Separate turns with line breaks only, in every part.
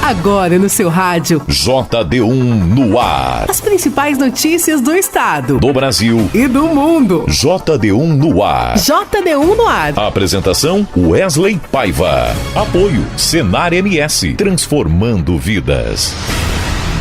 Agora no seu rádio.
JD1 no ar.
As principais notícias do estado,
do Brasil
e do mundo.
JD1 no ar.
JD1 no ar.
Apresentação Wesley Paiva. Apoio Senar MS. Transformando vidas.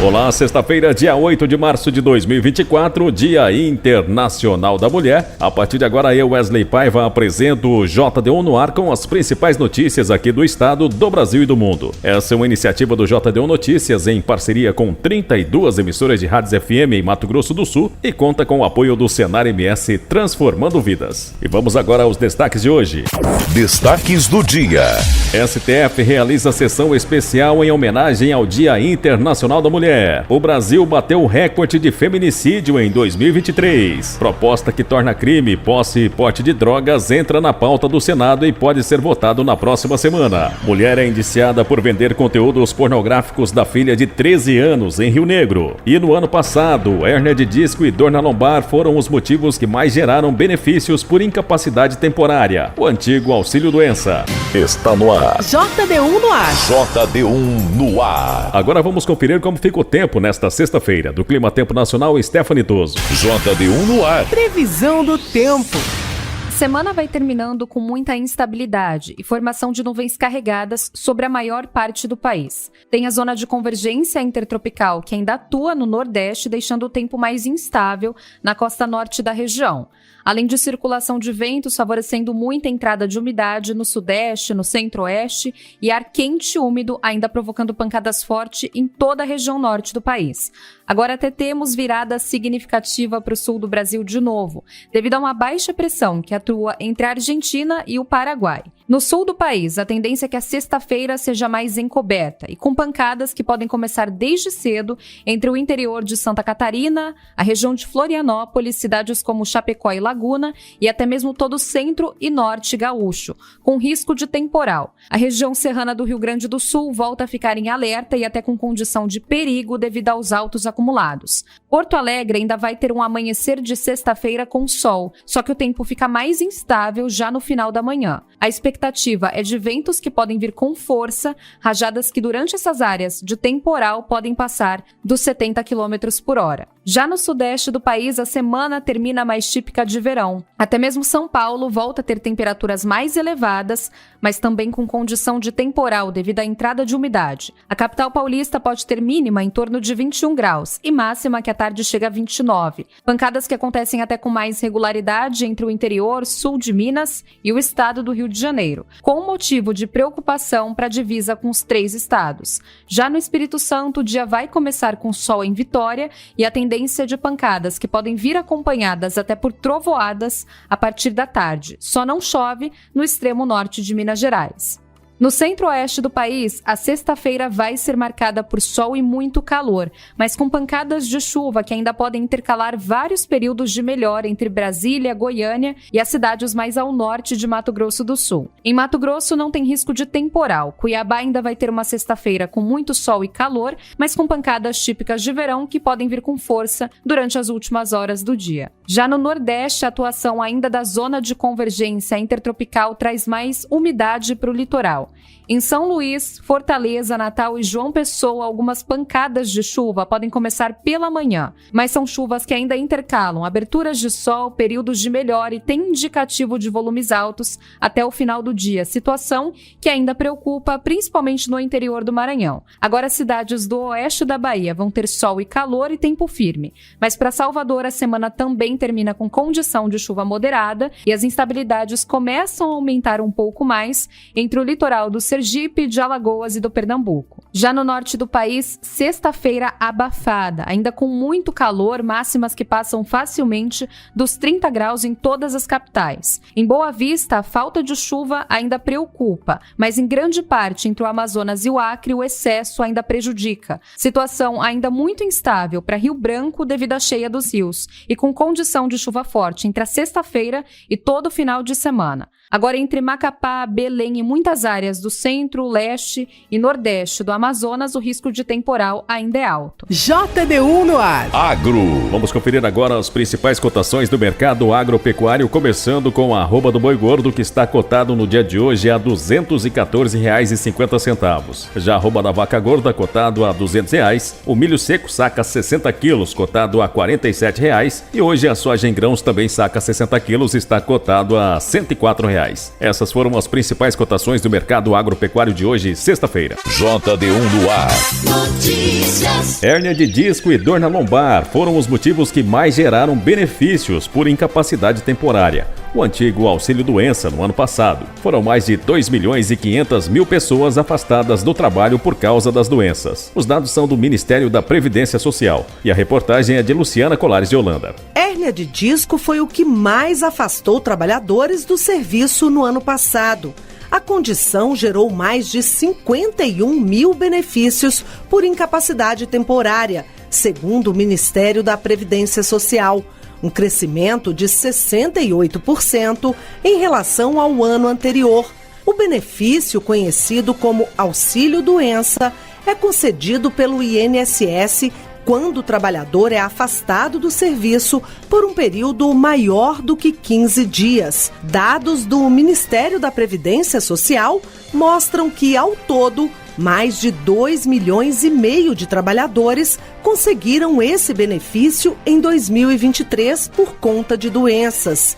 Olá, sexta-feira, dia 8 de março de 2024, Dia Internacional da Mulher. A partir de agora, eu, Wesley Paiva, apresento o JD1 no ar com as principais notícias aqui do estado, do Brasil e do mundo. Essa é uma iniciativa do JD1 Notícias em parceria com 32 emissoras de rádios FM em Mato Grosso do Sul e conta com o apoio do Senar MS Transformando Vidas. E vamos agora aos destaques de hoje.
Destaques do dia.
STF realiza sessão especial em homenagem ao Dia Internacional da Mulher. O Brasil bateu o recorde de feminicídio em 2023. Proposta que torna crime posse e porte de drogas entra na pauta do Senado e pode ser votado na próxima semana. Mulher é indiciada por vender conteúdos pornográficos da filha de 13 anos em Rio Negro. E no ano passado, hérnia de disco e dor na lombar foram os motivos que mais geraram benefícios por incapacidade temporária. O antigo auxílio-doença.
Está no ar.
JD1 no ar.
JD1 no ar.
Agora vamos conferir como fica o tempo nesta sexta-feira. Do Clima Tempo Nacional, Stephanie Toso.
JD1 no ar.
Previsão do tempo.
Semana vai terminando com muita instabilidade e formação de nuvens carregadas sobre a maior parte do país. Tem a zona de convergência intertropical que ainda atua no Nordeste, deixando o tempo mais instável na costa norte da região. Além de circulação de ventos favorecendo muita entrada de umidade no Sudeste, no Centro-Oeste e ar quente e úmido ainda provocando pancadas fortes em toda a região norte do país. Agora até temos virada significativa para o sul do Brasil de novo, devido a uma baixa pressão que atua entre a Argentina e o Paraguai. No sul do país, a tendência é que a sexta-feira seja mais encoberta e com pancadas que podem começar desde cedo entre o interior de Santa Catarina, a região de Florianópolis, cidades como Chapecó e Laguna e até mesmo todo o centro e norte gaúcho, com risco de temporal. A região serrana do Rio Grande do Sul volta a ficar em alerta e até com condição de perigo devido aos altos acumulados. Porto Alegre ainda vai ter um amanhecer de sexta-feira com sol, só que o tempo fica mais instável já no final da manhã. A expectativa é de ventos que podem vir com força, rajadas que durante essas áreas de temporal podem passar dos 70 km por hora. Já no sudeste do país, a semana termina mais típica de verão. Até mesmo São Paulo volta a ter temperaturas mais elevadas, mas também com condição de temporal devido à entrada de umidade. A capital paulista pode ter mínima em torno de 21 graus e máxima que à tarde chega a 29. Pancadas que acontecem até com mais regularidade entre o interior, sul de Minas e o estado do Rio de Janeiro, com motivo de preocupação para a divisa com os 3 estados. Já no Espírito Santo, o dia vai começar com sol em Vitória e a tendência de pancadas que podem vir acompanhadas até por trovoadas a partir da tarde. Só não chove no extremo norte de Minas Gerais. No centro-oeste do país, a sexta-feira vai ser marcada por sol e muito calor, mas com pancadas de chuva que ainda podem intercalar vários períodos de melhora entre Brasília, Goiânia e as cidades mais ao norte de Mato Grosso do Sul. Em Mato Grosso não tem risco de temporal. Cuiabá ainda vai ter uma sexta-feira com muito sol e calor, mas com pancadas típicas de verão que podem vir com força durante as últimas horas do dia. Já no Nordeste, a atuação ainda da zona de convergência intertropical traz mais umidade para o litoral. Em São Luís, Fortaleza, Natal e João Pessoa, algumas pancadas de chuva podem começar pela manhã, mas são chuvas que ainda intercalam aberturas de sol, períodos de melhora e tem indicativo de volumes altos até o final do dia, situação que ainda preocupa principalmente no interior do Maranhão. Agora as cidades do oeste da Bahia vão ter sol e calor e tempo firme, mas para Salvador a semana também termina com condição de chuva moderada e as instabilidades começam a aumentar um pouco mais entre o litoral do Sergipe, de Alagoas e do Pernambuco. Já no norte do país, sexta-feira abafada, ainda com muito calor, máximas que passam facilmente dos 30 graus em todas as capitais. Em Boa Vista, a falta de chuva ainda preocupa, mas em grande parte entre o Amazonas e o Acre, o excesso ainda prejudica. Situação ainda muito instável para Rio Branco devido à cheia dos rios e com condição de chuva forte entre a sexta-feira e todo o final de semana. Agora, entre Macapá, Belém e muitas áreas do centro, leste e nordeste do Amazonas, o risco de temporal ainda é alto.
JD1 no ar.
Agro.
Vamos conferir agora as principais cotações do mercado agropecuário, começando com a arroba do boi gordo, que está cotado no dia de hoje a R$ 214,50. Já a arroba da vaca gorda, cotado a R$ 200. O milho seco saca 60 quilos, cotado a R$ 47,00. E hoje a soja em grãos também saca 60 quilos, está cotado a R$ 104,00. Essas foram as principais cotações do mercado agropecuário de hoje, sexta-feira.
JD1 no ar.
Notícias.
Hérnia de disco e dor na lombar foram os motivos que mais geraram benefícios por incapacidade temporária, o antigo auxílio-doença, no ano passado. Foram mais de 2.500.000 pessoas afastadas do trabalho por causa das doenças. Os dados são do Ministério da Previdência Social e a reportagem é de Luciana Colares de Holanda.
Hérnia de disco foi o que mais afastou trabalhadores do serviço no ano passado. A condição gerou mais de 51.000 benefícios por incapacidade temporária, segundo o Ministério da Previdência Social, um crescimento de 68% em relação ao ano anterior. O benefício, conhecido como auxílio-doença, é concedido pelo INSS quando o trabalhador é afastado do serviço por um período maior do que 15 dias. Dados do Ministério da Previdência Social mostram que, ao todo, mais de 2,5 milhões de trabalhadores conseguiram esse benefício em 2023 por conta de doenças.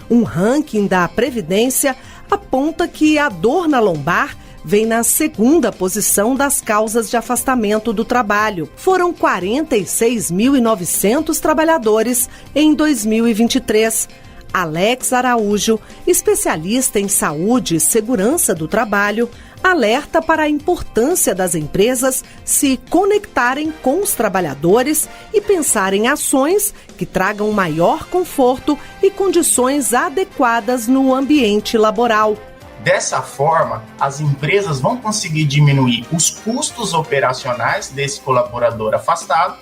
Um ranking da Previdência aponta que a dor na lombar vem na segunda posição das causas de afastamento do trabalho. Foram 46.900 trabalhadores em 2023. Alex Araújo, especialista em saúde e segurança do trabalho, alerta para a importância das empresas se conectarem com os trabalhadores e pensar em ações que tragam maior conforto e condições adequadas no ambiente laboral.
Dessa forma, as empresas vão conseguir diminuir os custos operacionais desse colaborador afastado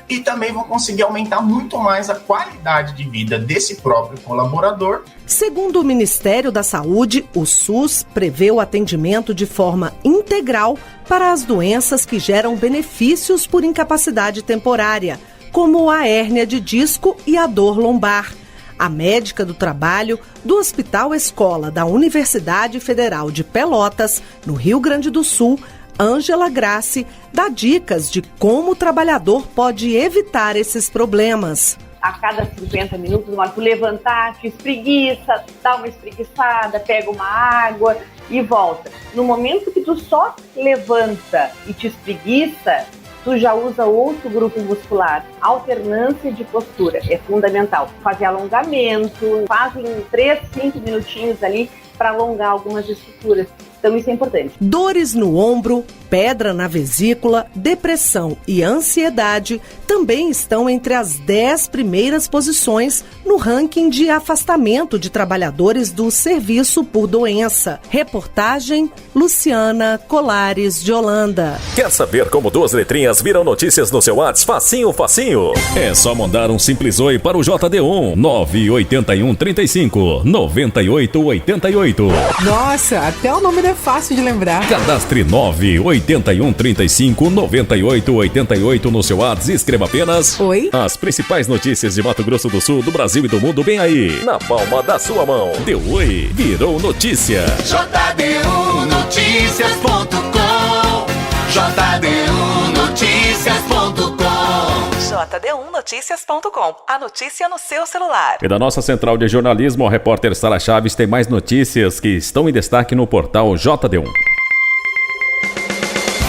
e também vão conseguir aumentar muito mais a qualidade de vida desse próprio colaborador.
Segundo o Ministério da Saúde, o SUS prevê o atendimento de forma integral para as doenças que geram benefícios por incapacidade temporária, como a hérnia de disco e a dor lombar. A médica do trabalho do Hospital Escola da Universidade Federal de Pelotas, no Rio Grande do Sul, Ângela Grassi, dá dicas de como o trabalhador pode evitar esses problemas.
A cada 50 minutos, tu levantar, te espreguiça, dá uma espreguiçada, pega uma água e volta. No momento que tu só levanta e te espreguiça, tu já usa outro grupo muscular. Alternância de postura é fundamental. Fazer alongamento, fazem 3, 5 minutinhos ali para alongar algumas estruturas. Então isso é importante.
Dores no ombro, pedra na vesícula, depressão e ansiedade também estão entre as 10 primeiras posições no ranking de afastamento de trabalhadores do serviço por doença. Reportagem Luciana Colares de Holanda.
Quer saber como 2 letrinhas viram notícias no seu WhatsApp? Facinho, facinho. É só mandar um simples oi para o JD1 981 35 98 88.
Nossa, até o nome é fácil de lembrar.
Cadastre 981 35 98 88 no seu WhatsApp e escreva apenas
Oi.
As principais notícias de Mato Grosso do Sul, do Brasil e do mundo bem aí, na palma da sua mão. Deu oi, virou notícia.
JD1Noticias.com. JD1Noticias.com.
JD1Noticias.com. A notícia no seu celular.
E da nossa central de jornalismo, a repórter Sara Chaves tem mais notícias que estão em destaque no portal JD1.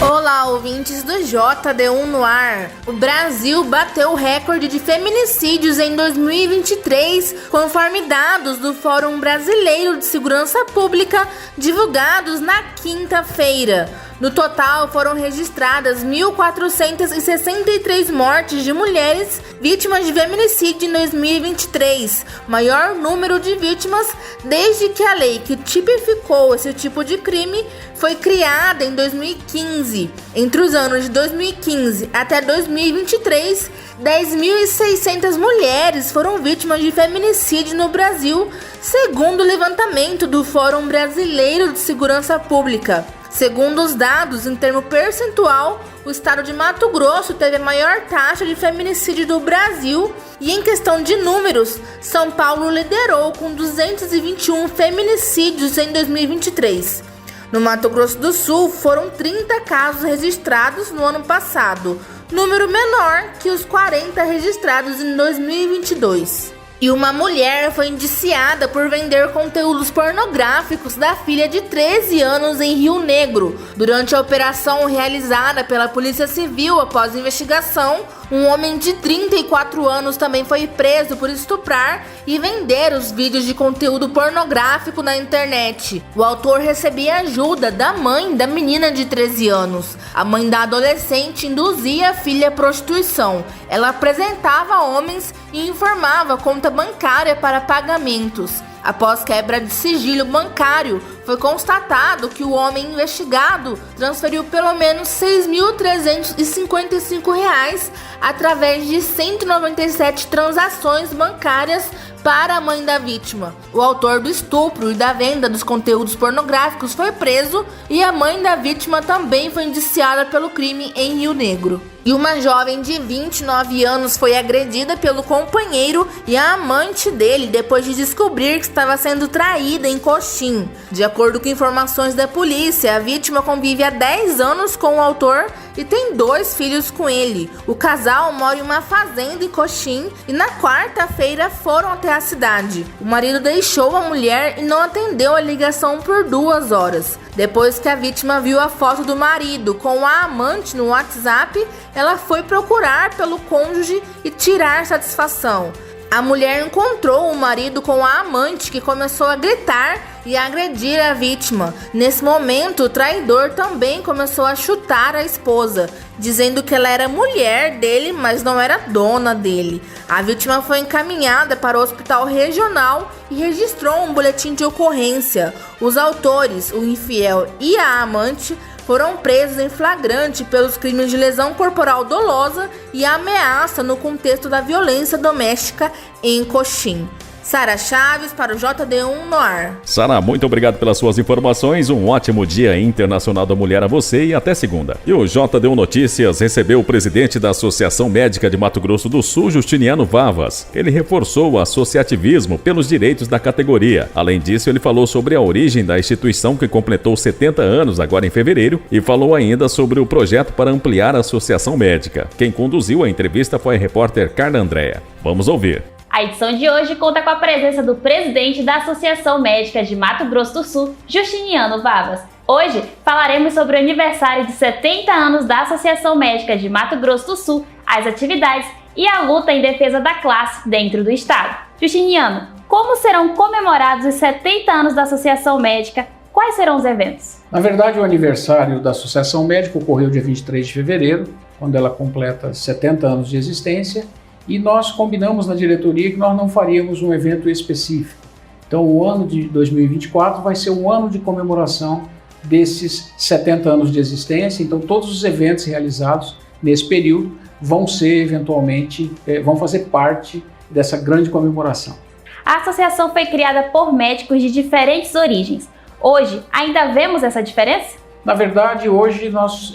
Olá, ouvintes do JD1 no ar. O Brasil bateu o recorde de feminicídios em 2023, conforme dados do Fórum Brasileiro de Segurança Pública divulgados na quinta-feira. No total, foram registradas 1.463 mortes de mulheres vítimas de feminicídio em 2023, maior número de vítimas desde que a lei que tipificou esse tipo de crime foi criada em 2015. Entre os anos de 2015 até 2023, 10.600 mulheres foram vítimas de feminicídio no Brasil, segundo o levantamento do Fórum Brasileiro de Segurança Pública. Segundo os dados, em termo percentual, o estado de Mato Grosso teve a maior taxa de feminicídio do Brasil e, em questão de números, São Paulo liderou com 221 feminicídios em 2023. No Mato Grosso do Sul, foram 30 casos registrados no ano passado, número menor que os 40 registrados em 2022. E uma mulher foi indiciada por vender conteúdos pornográficos da filha de 13 anos em Rio Negro. Durante a operação realizada pela Polícia Civil após investigação, um homem de 34 anos também foi preso por estuprar e vender os vídeos de conteúdo pornográfico na internet. O autor recebia ajuda da mãe da menina de 13 anos. A mãe da adolescente induzia a filha à prostituição. Ela apresentava homens e informava a conta bancária para pagamentos. Após quebra de sigilo bancário, foi constatado que o homem investigado transferiu pelo menos R$ 6.355 através de 197 transações bancárias para a mãe da vítima. O autor do estupro e da venda dos conteúdos pornográficos foi preso e a mãe da vítima também foi indiciada pelo crime em Rio Negro. E uma jovem de 29 anos foi agredida pelo companheiro e a amante dele depois de descobrir que estava sendo traída em Coxim. De acordo com informações da polícia, a vítima convive há 10 anos com o autor e tem 2 filhos com ele. O casal mora em uma fazenda em Coxim e na quarta-feira foram até a cidade. O marido deixou a mulher e não atendeu a ligação por 2 horas. Depois que a vítima viu a foto do marido com a amante no WhatsApp, ela foi procurar pelo cônjuge e tirar satisfação. A mulher encontrou o marido com a amante, que começou a gritar e a agredir a vítima. Nesse momento, o traidor também começou a chutar a esposa, dizendo que ela era mulher dele, mas não era dona dele. A vítima foi encaminhada para o hospital regional e registrou um boletim de ocorrência. Os autores, o infiel e a amante, foram presos em flagrante pelos crimes de lesão corporal dolosa e ameaça no contexto da violência doméstica em Coxim. Sara Chaves para o JD1 no ar.
Sara, muito obrigado pelas suas informações. Um ótimo Dia Internacional da Mulher a você e até segunda. E o JD1 Notícias recebeu o presidente da Associação Médica de Mato Grosso do Sul, Justiniano Vavas. Ele reforçou o associativismo pelos direitos da categoria. Além disso, ele falou sobre a origem da instituição que completou 70 anos agora em fevereiro e falou ainda sobre o projeto para ampliar a associação médica. Quem conduziu a entrevista foi a repórter Carla Andréa. Vamos ouvir.
A edição de hoje conta com a presença do presidente da Associação Médica de Mato Grosso do Sul, Justiniano Vavas. Hoje falaremos sobre o aniversário de 70 anos da Associação Médica de Mato Grosso do Sul, as atividades e a luta em defesa da classe dentro do estado. Justiniano, como serão comemorados os 70 anos da Associação Médica? Quais serão os eventos?
Na verdade, o aniversário da Associação Médica ocorreu dia 23 de fevereiro, quando ela completa 70 anos de existência. E nós combinamos na diretoria que nós não faríamos um evento específico. Então o ano de 2024 vai ser um ano de comemoração desses 70 anos de existência. Então todos os eventos realizados nesse período vão ser eventualmente, vão fazer parte dessa grande comemoração.
A associação foi criada por médicos de diferentes origens. Hoje ainda vemos essa diferença?
Na verdade, hoje nós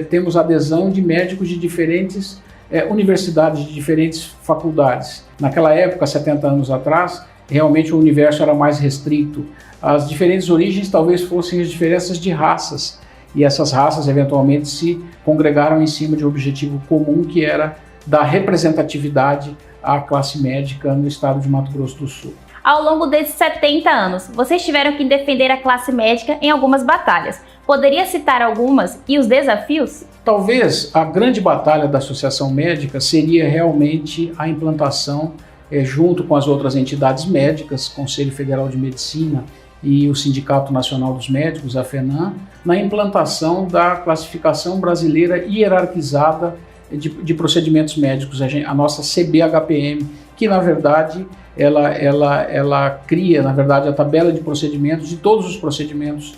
temos adesão de médicos de diferentes universidades, de diferentes faculdades. Naquela época, 70 anos atrás, realmente o universo era mais restrito. As diferentes origens talvez fossem as diferenças de raças, e essas raças eventualmente se congregaram em cima de um objetivo comum, que era dar representatividade à classe médica no estado de Mato Grosso do Sul.
Ao longo desses 70 anos, vocês tiveram que defender a classe médica em algumas batalhas. Poderia citar algumas e os desafios?
Talvez a grande batalha da Associação Médica seria realmente a implantação, junto com as outras entidades médicas, Conselho Federal de Medicina e o Sindicato Nacional dos Médicos, a FENAM, na implantação da classificação brasileira hierarquizada de procedimentos médicos, a nossa CBHPM, que na verdade ela cria, na verdade, a tabela de procedimentos de todos os procedimentos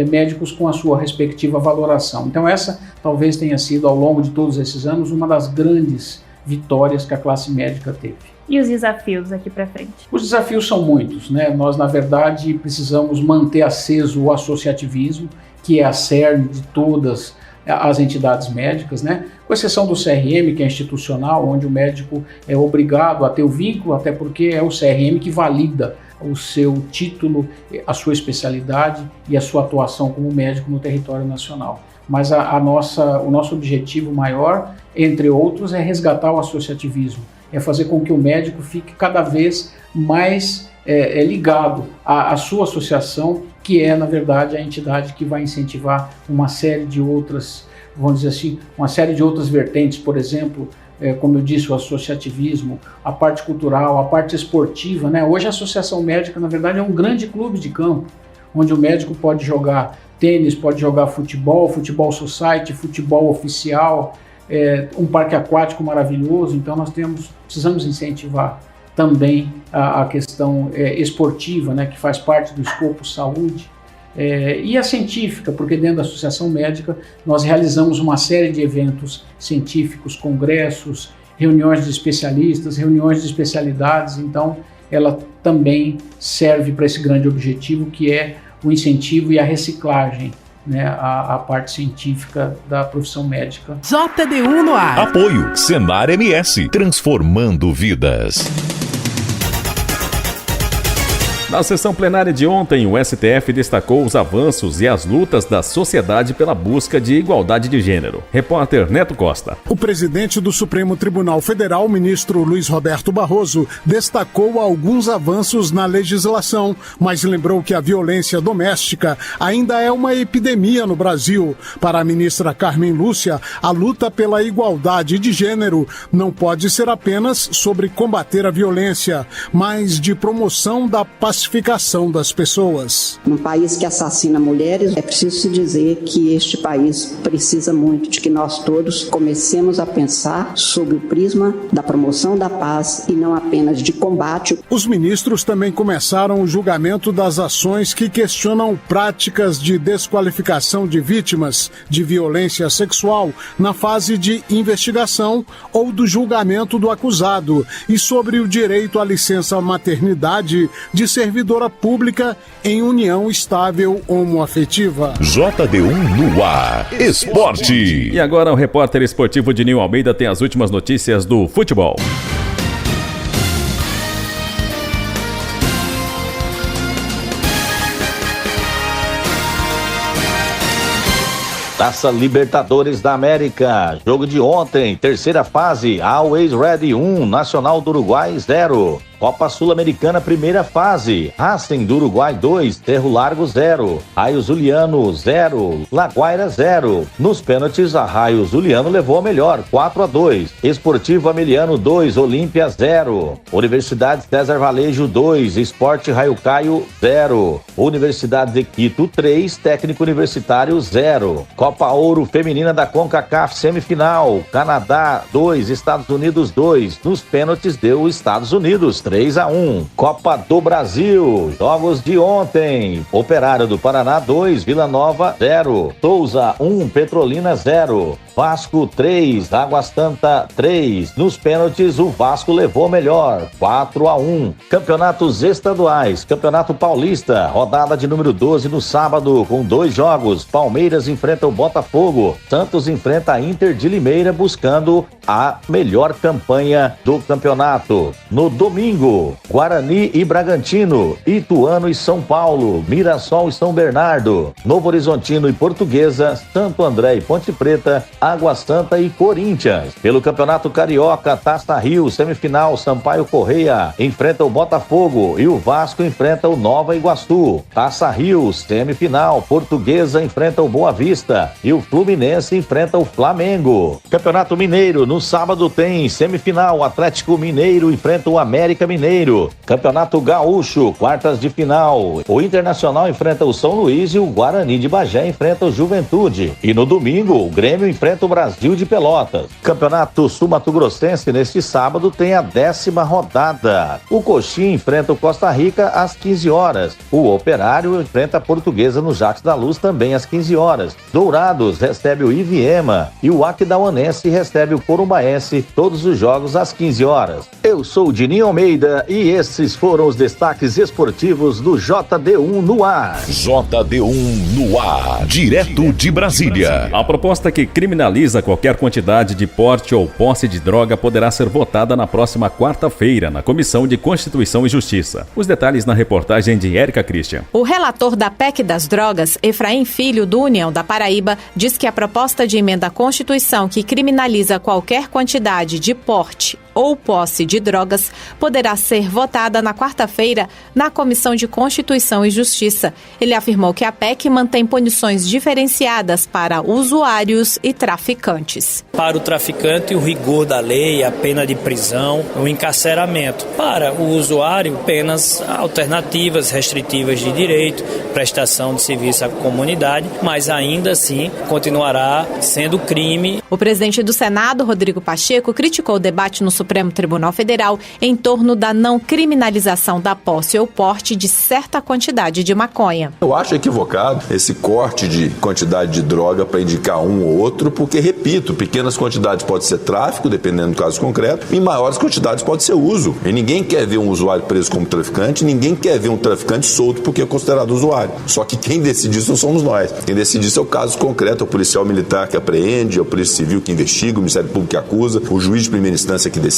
médicos com a sua respectiva valoração. Então essa talvez tenha sido, ao longo de todos esses anos, uma das grandes vitórias que a classe médica teve.
E os desafios daqui para frente?
Os desafios são muitos, né? Nós, na verdade, precisamos manter aceso o associativismo que é a cerne de todas as entidades médicas, né? Com exceção do CRM, que é institucional, onde o médico é obrigado a ter o vínculo, até porque é o CRM que valida o seu título, a sua especialidade e a sua atuação como médico no território nacional. Mas o nosso objetivo maior, entre outros, é resgatar o associativismo, é fazer com que o médico fique cada vez mais ligado à sua associação, que é, na verdade, a entidade que vai incentivar uma série de outras, vamos dizer assim, uma série de outras vertentes, por exemplo, como eu disse, o associativismo, a parte cultural, a parte esportiva, né? Hoje a Associação Médica, na verdade, é um grande clube de campo, onde o médico pode jogar tênis, pode jogar futebol, futebol society, futebol oficial, um parque aquático maravilhoso. Então nós precisamos incentivar também a questão esportiva, né, que faz parte do escopo saúde, e a científica, porque dentro da Associação Médica nós realizamos uma série de eventos científicos, congressos, reuniões de especialistas, reuniões de especialidades. Então ela também serve para esse grande objetivo, que é o incentivo e a reciclagem, né, a parte científica da profissão médica.
JD1 no ar.
Apoio Senar MS, transformando vidas.
Na sessão plenária de ontem, o STF destacou os avanços e as lutas da sociedade pela busca de igualdade de gênero. Repórter Neto Costa.
O presidente do Supremo Tribunal Federal, ministro Luiz Roberto Barroso, destacou alguns avanços na legislação, mas lembrou que a violência doméstica ainda é uma epidemia no Brasil. Para a ministra Carmen Lúcia, a luta pela igualdade de gênero não pode ser apenas sobre combater a violência, mas de promoção da pacificação das pessoas.
Num país que assassina mulheres, é preciso se dizer que este país precisa muito de que nós todos comecemos a pensar sob o prisma da promoção da paz e não apenas de combate.
Os ministros também começaram o julgamento das ações que questionam práticas de desqualificação de vítimas de violência sexual na fase de investigação ou do julgamento do acusado e sobre o direito à licença maternidade de servidora pública em união estável homoafetiva.
JD1 no ar. Esporte.
E agora o repórter esportivo Dinil Almeida tem as últimas notícias do futebol.
Taça Libertadores da América, jogo de ontem, terceira fase, Always Ready 1, Nacional do Uruguai 0. Copa Sul-Americana, primeira fase, Racing do Uruguai 2, Cerro Largo 0, Raio Zuliano 0, Laguaira 0. Nos pênaltis, a Raio Zuliano levou a melhor, 4-2. Esportivo Ameliano 2, Olímpia 0. Universidade César Valejo 2, Esporte Raio Caio 0. Universidade de Quito 3, Técnico Universitário 0. Copa Ouro Feminina da CONCACAF semifinal, Canadá 2, Estados Unidos 2. Nos pênaltis deu Estados Unidos 3-1. Copa do Brasil, jogos de ontem, Operário do Paraná 2, Vila Nova 0, Souza 1, Petrolina 0, Vasco 3, Água Santa 3. Nos pênaltis, o Vasco levou melhor, 4-1. Campeonatos estaduais, Campeonato Paulista, rodada de número 12 no sábado, com 2 jogos. Palmeiras enfrenta o Botafogo, Santos enfrenta a Inter de Limeira, buscando a melhor campanha do campeonato. No domingo, Guarani e Bragantino, Ituano e São Paulo, Mirassol e São Bernardo, Novo Horizontino e Portuguesa, Santo André e Ponte Preta, Água Santa e Corinthians. Pelo Campeonato Carioca, Taça Rio, semifinal, Sampaio Correia enfrenta o Botafogo e o Vasco enfrenta o Nova Iguaçu. Taça Rio, semifinal, Portuguesa enfrenta o Boa Vista e o Fluminense enfrenta o Flamengo. Campeonato Mineiro, no sábado tem semifinal, Atlético Mineiro enfrenta o América Mineiro. Campeonato Gaúcho, quartas de final, o Internacional enfrenta o São Luís e o Guarani de Bagé enfrenta o Juventude. E no domingo, o Grêmio enfrenta enfrenta o Brasil de Pelotas. Campeonato Sul-Mato-Grossense neste sábado tem a 10ª rodada. O Coxim enfrenta o Costa Rica às 15 horas. O Operário enfrenta a Portuguesa no Jacques da Luz também às 15 horas. Dourados recebe o Iviema e o Aquidauanense recebe o Corumbaense, todos os jogos às 15 horas. Eu sou o Dininho Almeida e esses foram os destaques esportivos do JD1 no ar.
JD1 no ar, direto de Brasília.
A proposta que criminaliza qualquer quantidade de porte ou posse de droga poderá ser votada na próxima quarta-feira na Comissão de Constituição e Justiça. Os detalhes na reportagem de Érica Christian.
O relator da PEC das drogas, Efraim Filho, do União da Paraíba, diz que a proposta de emenda à Constituição que criminaliza qualquer quantidade de porte ou posse de drogas poderá ser votada na quarta-feira na Comissão de Constituição e Justiça. Ele afirmou que a PEC mantém punições diferenciadas para usuários e traficantes.
Para o traficante, o rigor da lei, a pena de prisão, o encarceramento. Para o usuário, penas alternativas, restritivas de direito, prestação de serviço à comunidade, mas ainda assim continuará sendo crime.
O presidente do Senado, Rodrigo Pacheco, criticou o debate no Supremo Tribunal Federal em torno da não criminalização da posse ou porte de certa quantidade de maconha.
Eu acho equivocado esse corte de quantidade de droga para indicar um ou outro, porque, repito, pequenas quantidades pode ser tráfico, dependendo do caso concreto, e maiores quantidades pode ser uso. E ninguém quer ver um usuário preso como traficante, ninguém quer ver um traficante solto porque é considerado usuário. Só que quem decide isso não somos nós. Quem decide isso é o caso concreto, é o policial militar que apreende, é o polícia civil que investiga, o Ministério Público que acusa, o juiz de primeira instância que decide.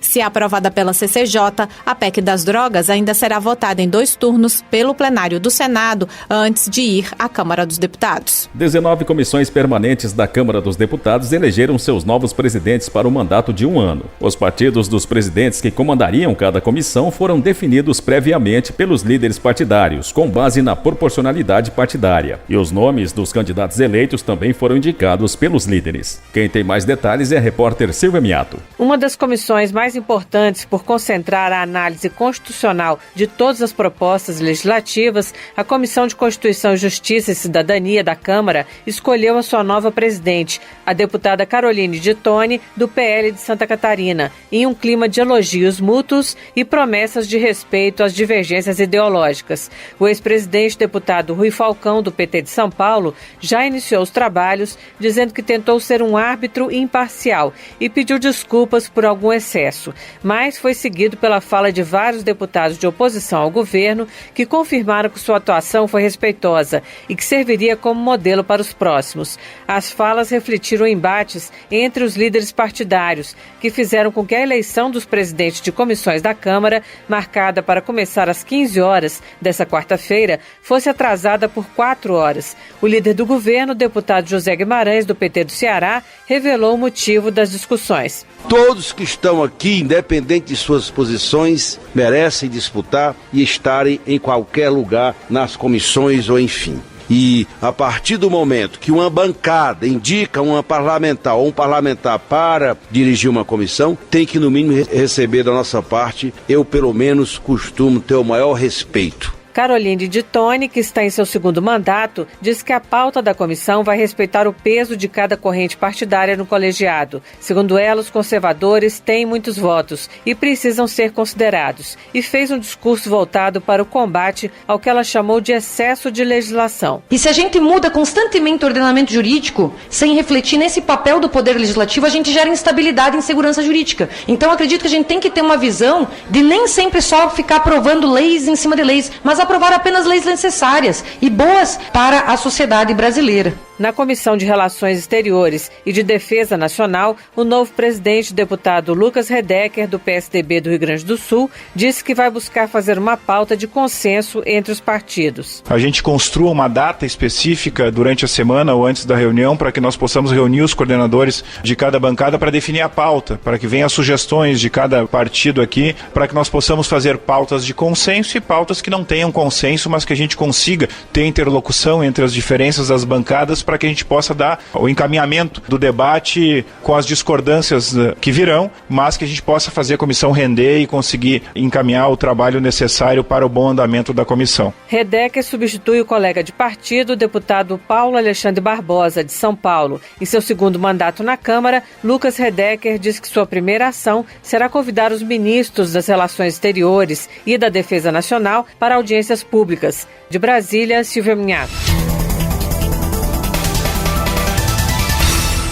Se aprovada pela CCJ, a PEC das drogas ainda será votada em 2 turnos pelo plenário do Senado antes de ir à Câmara dos Deputados.
19 comissões permanentes da Câmara dos Deputados elegeram seus novos presidentes para o mandato de 1 ano. Os partidos dos presidentes que comandariam cada comissão foram definidos previamente pelos líderes partidários, com base na proporcionalidade partidária. E os nomes dos candidatos eleitos também foram indicados pelos líderes. Quem tem mais detalhes é a repórter Silvia Miato.
Uma das comissões mais importantes por concentrar a análise constitucional de todas as propostas legislativas, a Comissão de Constituição, Justiça e Cidadania da Câmara escolheu a sua nova presidente, a deputada Caroline de Toni, do PL de Santa Catarina, em um clima de elogios mútuos e promessas de respeito às divergências ideológicas. O ex-presidente deputado Rui Falcão, do PT de São Paulo, já iniciou os trabalhos, dizendo que tentou ser um árbitro imparcial e pediu desculpas por algum excesso, mas foi seguido pela fala de vários deputados de oposição ao governo que confirmaram que sua atuação foi respeitosa e que serviria como modelo para os próximos. As falas refletiram embates entre os líderes partidários, que fizeram com que a eleição dos presidentes de comissões da Câmara, marcada para começar às 15 horas dessa quarta-feira, fosse atrasada por 4 horas. O líder do governo, o deputado José Guimarães, do PT do Ceará, revelou o motivo das discussões.
Todos que estão aqui, independente de suas posições, merecem disputar e estarem em qualquer lugar, nas comissões ou enfim. E a partir do momento que uma bancada indica uma parlamentar ou um parlamentar para dirigir uma comissão, tem que no mínimo receber da nossa parte, eu pelo menos costumo ter o maior respeito.
Caroline de Toni, que está em seu 2º mandato, diz que a pauta da comissão vai respeitar o peso de cada corrente partidária no colegiado. Segundo ela, os conservadores têm muitos votos e precisam ser considerados, e fez um discurso voltado para o combate ao que ela chamou de excesso de legislação.
E se a gente muda constantemente o ordenamento jurídico, sem refletir nesse papel do Poder Legislativo, a gente gera instabilidade e insegurança jurídica. Então, acredito que a gente tem que ter uma visão de nem sempre só ficar aprovando leis em cima de leis, mas aprovar apenas leis necessárias e boas para a sociedade brasileira.
Na Comissão de Relações Exteriores e de Defesa Nacional, o novo presidente, deputado Lucas Redecker, do PSDB do Rio Grande do Sul, disse que vai buscar fazer uma pauta de consenso entre os partidos.
A gente construa uma data específica durante a semana ou antes da reunião para que nós possamos reunir os coordenadores de cada bancada para definir a pauta, para que venham sugestões de cada partido aqui, para que nós possamos fazer pautas de consenso e pautas que não tenham consenso, mas que a gente consiga ter interlocução entre as diferenças das bancadas para que a gente possa dar o encaminhamento do debate com as discordâncias que virão, mas que a gente possa fazer a comissão render e conseguir encaminhar o trabalho necessário para o bom andamento da comissão.
Redecker substitui o colega de partido, o deputado Paulo Alexandre Barbosa, de São Paulo. Em seu segundo mandato na Câmara, Lucas Redecker diz que sua primeira ação será convidar os ministros das Relações Exteriores e da Defesa Nacional para audiências públicas. De Brasília, Silvia Minhato.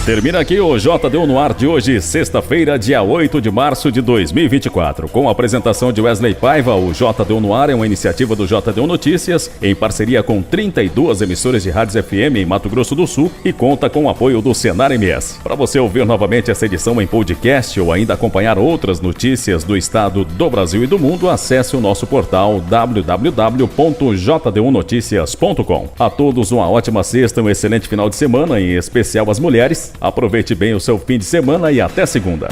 Termina aqui o JDU no ar de hoje, sexta-feira, dia 8 de março de 2024. Com a apresentação de Wesley Paiva, o JDU no ar é uma iniciativa do JDU Notícias, em parceria com 32 emissoras de rádios FM em Mato Grosso do Sul e conta com o apoio do Senar MS. Para você ouvir novamente essa edição em podcast ou ainda acompanhar outras notícias do estado, do Brasil e do mundo, acesse o nosso portal www.jdunoticias.com. A todos uma ótima sexta, um excelente final de semana, em especial as mulheres. Aproveite bem o seu fim de semana e até segunda.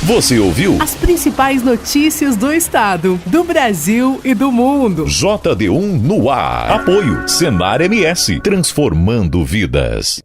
Você ouviu
as principais notícias do estado, do Brasil e do mundo.
JDU no ar. Apoio Senar MS, transformando vidas.